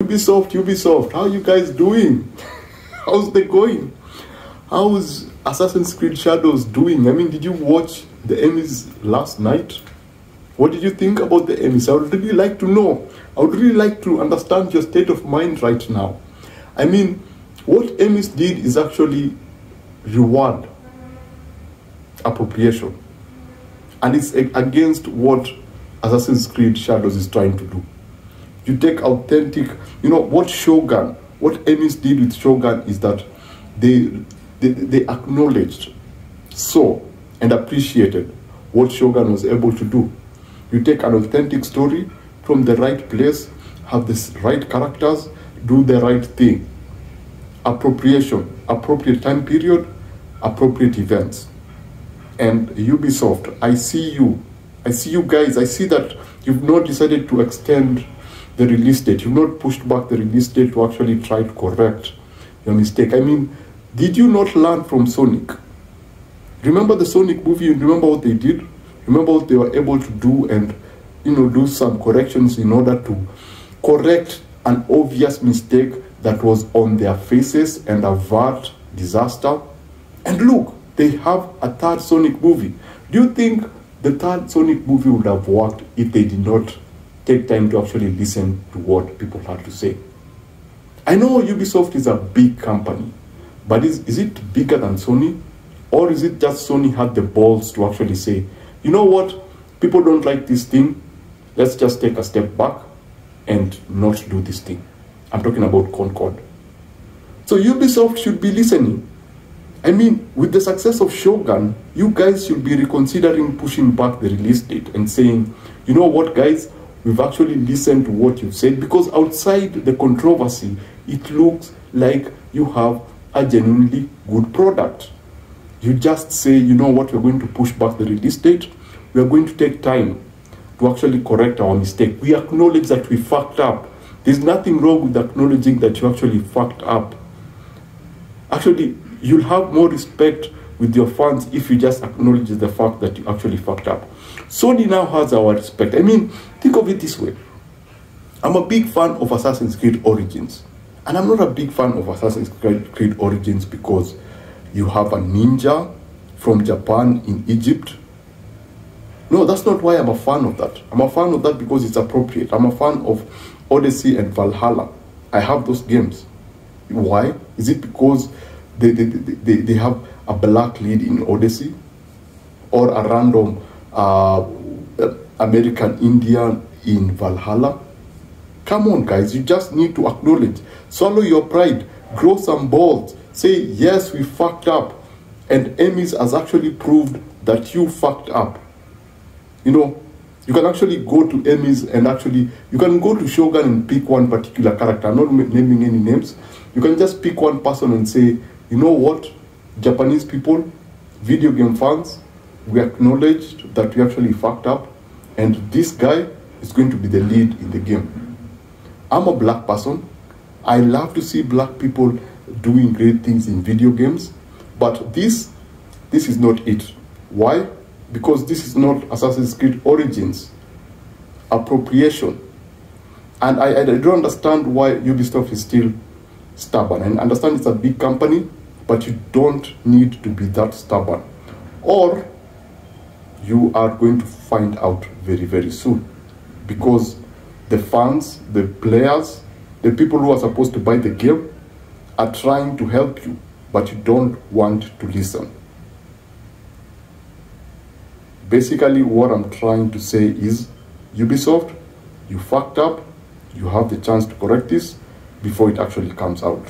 Ubisoft, how you guys doing? How's it going? How's Assassin's Creed Shadows doing? I mean, did you watch the Emmys last night? What did you think about the Emmys? I would really like to know. I would really like to understand your state of mind right now. I mean, what Emmys did is actually reward appropriation. And it's against what Assassin's Creed Shadows is trying to do. You take authentic, what Emmys did with Shogun is that they acknowledged, saw, and appreciated what Shogun was able to do. You take an authentic story from the right place, have the right characters, do the right thing. Appropriation, appropriate time period, appropriate events. And Ubisoft, I see you guys, I see that you've not decided to extend the release date. You've not pushed back the release date to actually try to correct your mistake. I mean, did you not learn from Sonic? Remember the Sonic movie? Remember what they did? Remember what they were able to do and, do some corrections in order to correct an obvious mistake that was on their faces and avert disaster? And look, they have a third Sonic movie. Do you think the third Sonic movie would have worked if they did not take time to actually listen to what people had to say? I know Ubisoft is a big company, but is it bigger than Sony? Or is it just Sony had the balls to actually say, you know what, people don't like this thing, let's just take a step back and not do this thing. I'm talking about Concord. So Ubisoft should be listening. I mean, with the success of Shogun, you guys should be reconsidering pushing back the release date and saying, you know what guys, we've actually listened to what you've said, because outside the controversy, it looks like you have a genuinely good product. You just say, you know what, we're going to push back the release date. We are going to take time to actually correct our mistake. We acknowledge that we fucked up. There's nothing wrong with acknowledging that you actually fucked up. Actually, you'll have more respect with your fans if you just acknowledge the fact that you actually fucked up. Sony now has our respect. I mean, think of it this way. I'm a big fan of Assassin's Creed Origins. And I'm not a big fan of Assassin's Creed Origins because you have a ninja from Japan in Egypt. No, that's not why I'm a fan of that. I'm a fan of that because it's appropriate. I'm a fan of Odyssey and Valhalla. I have those games. Why? Is it because they have a black lead in Odyssey? Or a random American Indian in Valhalla? Come on guys, you just need to acknowledge. Swallow your pride. Grow some balls. Say, yes, we fucked up. And Emmys has actually proved that you fucked up. You can actually go to Emmys and you can go to Shogun and pick one particular character. I'm not naming any names. You can just pick one person and say, you know what, Japanese people, video game fans, we acknowledged that we actually fucked up, and this guy is going to be the lead in the game. I'm a black person. I love to see black people doing great things in video games, but this is not it. Why? Because this is not Assassin's Creed Origins. Appropriation. And I don't understand why Ubisoft is still stubborn. And I understand it's a big company, but you don't need to be that stubborn. Or you are going to find out very, very soon. Because the fans, the players, the people who are supposed to buy the game are trying to help you, but you don't want to listen. Basically, what I'm trying to say is, Ubisoft, you fucked up. You have the chance to correct this before it actually comes out.